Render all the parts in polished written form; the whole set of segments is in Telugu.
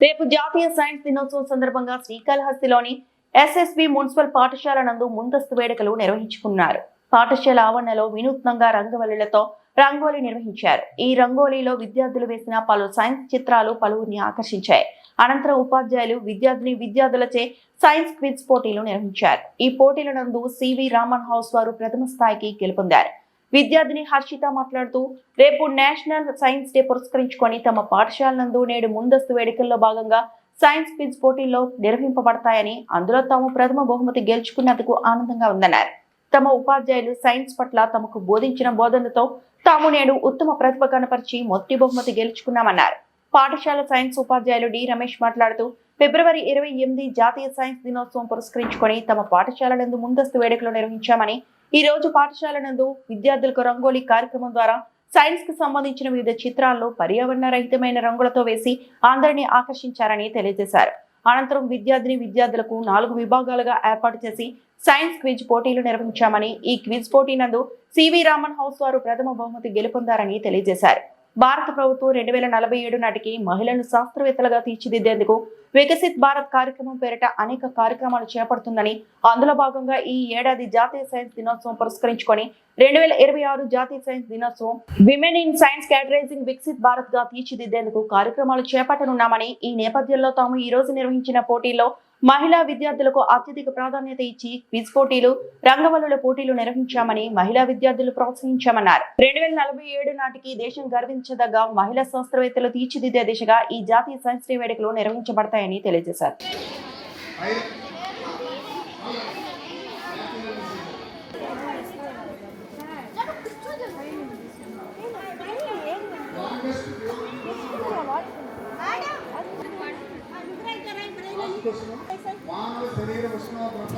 రేపు జాతీయ సైన్స్ దినోత్సవం సందర్భంగా శ్రీకాళహస్తిలోని ఎస్ఎస్బి మున్సిపల్ పాఠశాల నందు ముందస్తు వేడుకలు నిర్వహించుకున్నారు. పాఠశాల ఆవరణలో వినూత్నంగా రంగవల్లులతో రంగోలీ నిర్వహించారు. ఈ రంగోలీలో విద్యార్థులు వేసిన పలు సైన్స్ చిత్రాలు పలువురిని ఆకర్షించాయి. అనంతరం ఉపాధ్యాయులు విద్యార్థులచే సైన్స్ క్విజ్ పోటీలు నిర్వహించారు. ఈ పోటీల నందు సివి రామన్ హౌస్ వారు ప్రథమ స్థాయికి గెలుపొందారు. విద్యార్థిని హర్షిత మాట్లాడుతూ, రేపు నేషనల్ సైన్స్ డే పురస్కరించుకొని తమ పాఠశాల నందు నేడు ముందస్తు వేడుకల్లో భాగంగా సైన్స్ క్విజ్ పోటీల్లో నిర్వహింపబడతాయని, అందులో తాము ప్రథమ బహుమతి గెలుచుకున్నందుకు ఆనందంగా ఉందన్నారు. తమ ఉపాధ్యాయులు సైన్స్ పట్ల తమకు బోధించిన బోధనతో తాము నేడు ఉత్తమ ప్రతిభ కనపరిచి మొదటి బహుమతి గెలుచుకున్నామన్నారు. పాఠశాల సైన్స్ ఉపాధ్యాయులు డి రమేష్ మాట్లాడుతూ, ఫిబ్రవరి 28 జాతీయ సైన్స్ దినోత్సవం పురస్కరించుకొని తమ పాఠశాల నందు ముందస్తు వేడుకలు నిర్వహించామని, ఈ రోజు పాఠశాల నందు విద్యార్థులకు రంగోలీ కార్యక్రమం ద్వారా సైన్స్ కు సంబంధించిన వివిధ చిత్రాల్లో పర్యావరణ రహితమైన రంగులతో వేసి అందరినీ ఆకర్షించారని తెలియజేశారు. అనంతరం విద్యార్థులకు 4 విభాగాలుగా ఏర్పాటు చేసి సైన్స్ క్విజ్ పోటీలు నిర్వహించామని, ఈ క్విజ్ పోటీ నందు సివి రామన్ హౌస్ వారు ప్రథమ బహుమతి గెలుపొందారని తెలియజేశారు. భారత ప్రభుత్వం 2047 నాటికి మహిళలను శాస్త్రవేత్తలుగా తీర్చిదిద్దేందుకు వికసిత్ భారత్ కార్యక్రమం పేరిట అనేక కార్యక్రమాలు చేపడుతుందని, అందులో భాగంగా ఈ ఏడాది జాతీయ సైన్స్ దినోత్సవం పురస్కరించుకొని 2026 జాతీయ సైన్స్ దినోత్సవం women in science catalysing Viksit Bharat గా తీర్చిదిద్దేందుకు కార్యక్రమాలు చేపట్టనున్నామని, ఈ నేపథ్యంలో తాము ఈ రోజు నిర్వహించిన పోటీల్లో మహిళా విద్యార్థులకు అత్యధిక ప్రాధాన్యత ఇచ్చి క్విజ్ పోటీలు, రంగవల్లుల పోటీలు నిర్వహించామని, మహిళా విద్యార్థులు ప్రోత్సహించామన్నారు. 2047 నాటికి దేశం గర్వించదగ్గ మహిళా శాస్త్రవేత్తలు తీర్చిదిద్దే దిశగా ఈ జాతీయ సైన్స్ డే వేడుకలు నిర్వహించబడతాయని తెలియజేశారు. మానవ శరీర ఉష్ణోగ్రత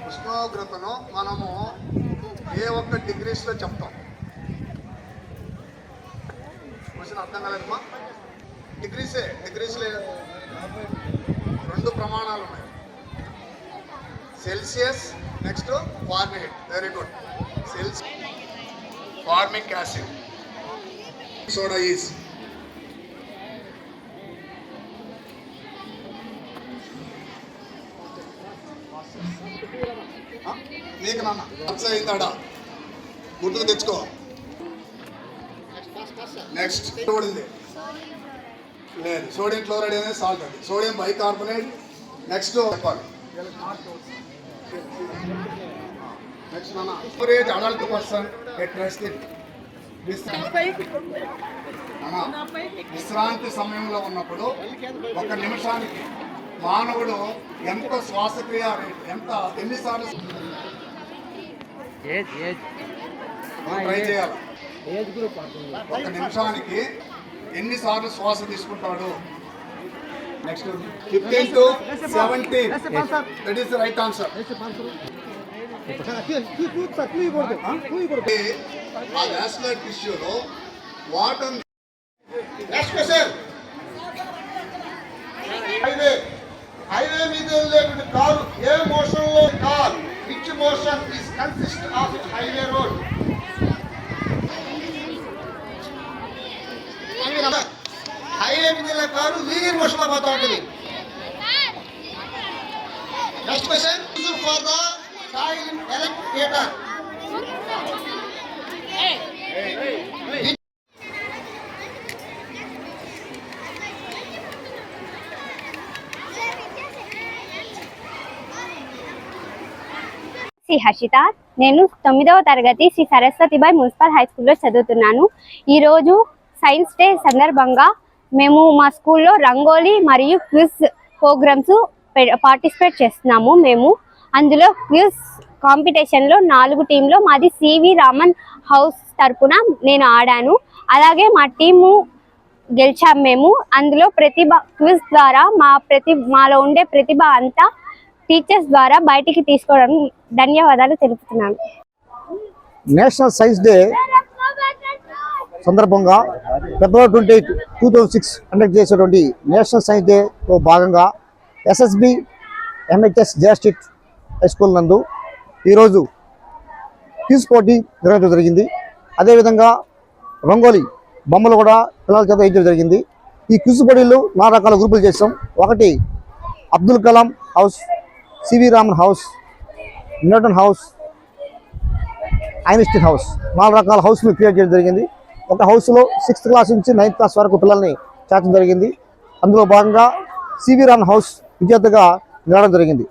ఉష్ణోగ్రతను మనము ఏ ఒక్క డిగ్రీస్లో చెప్తాం. క్వశ్చన్ అర్థం కాలేదమ్మా? డిగ్రీస్లో 2 ప్రమాణాలు ఉన్నాయి, Celsius, next formic. Very good. Formic acid, soda is నీకు నాన్న అయిందాడా గుర్తుకు తెచ్చుకో. నెక్స్ట్ చూడింది లేదు, సోడియం క్లోరైడ్ అనేది సాల్ట్, అది సోడియం బైకార్బోనేట్. నెక్స్ట్ చెప్పాలి. నెక్స్ట్ నాన్న యావరేజ్ అడల్ట్ పర్సన్ విశ్రాంతి సమయంలో ఉన్నప్పుడు 1 నిమిషానికి మానవుడు ఎంత శ్వాసక్రియ రేట్, ఎన్నిసార్లు ట్రై చేయాలి, 1 నిమిషానికి ఎన్నిసార్లు శ్వాస తీసుకుంటాడు. Next 15 to 17, that is the right answer. ఆ వాస్కులర్ టిష్యూలో వాటర్. Next question. హైవే మీద వెళ్ళే కారు ఏ మోషన్ లో car, which motion is consist of highway road? Highway మీద వెళ్ళే కారు లీనియర్ మోషన్ లో పోతా ఉంటుంది. Next question. For the soil ఎలక్ట్రేటర్. శ్రీ హర్షిత. నేను 9వ తరగతి శ్రీ సరస్వతిబాయి మున్సిపల్ హై స్కూల్లో చదువుతున్నాను. ఈరోజు సైన్స్ డే సందర్భంగా మేము మా స్కూల్లో రంగోలీ మరియు క్విజ్ ప్రోగ్రామ్స్ పార్టిసిపేట్ చేస్తున్నాము. మేము అందులో క్విజ్ కాంపిటీషన్లో 4 టీంలో మాది సివి రామన్ హౌస్ తరపున నేను ఆడాను. అలాగే మా టీము గెలిచాం మేము. అందులో ప్రతిభ క్విజ్ ద్వారా మాలో ఉండే ప్రతిభ అంతా టీచర్స్ ద్వారా బయటికి తీసుకోవడం ధన్యవాదాలు తెలుపుతున్నాను. నేషనల్ సైన్స్ డే సందర్భంగా ఫిబ్రవరి 28, 2006 కండక్ట్ చేసేటువంటి నేషనల్ సైన్స్ డేలో భాగంగా ఎస్ఎస్బి ఎంహెచ్ఎస్ జయస్ట్రీట్ హై స్కూల్ నందు ఈరోజు క్విజ్ పోటీ నిర్వహించడం జరిగింది. అదేవిధంగా రంగోలీ బొమ్మలు కూడా పిల్లల చేత వేయించడం జరిగింది. ఈ క్విజ్ పోటీలు 4 రకాల గ్రూపులు చేసాం. ఒకటి Abdul Kalam house, CV Raman house, Newton house, Einstein house, 4 రకాల హౌస్ను క్రియేట్ చేయడం జరిగింది. ఒక హౌస్లో 6th క్లాస్ నుంచి 9th క్లాస్ వరకు పిల్లల్ని చేర్చడం జరిగింది. అందులో భాగంగా సివి రామన్ హౌస్ విజేతగా నిలవడం జరిగింది.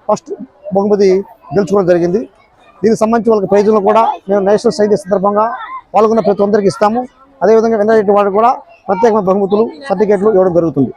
ఫస్ట్ బహుమతి గెలుచుకోవడం జరిగింది. దీనికి సంబంధించి వాళ్ళకి ప్రైజులను కూడా మేము నేషనల్ సైన్స్ డే సందర్భంగా పాల్గొన్న ప్రతి ఒక్కరికి ఇస్తాము. అదేవిధంగా విన్నర్ వారికి కూడా ప్రత్యేకమైన బహుమతులు, సర్టిఫికేట్లు ఇవ్వడం జరుగుతుంది.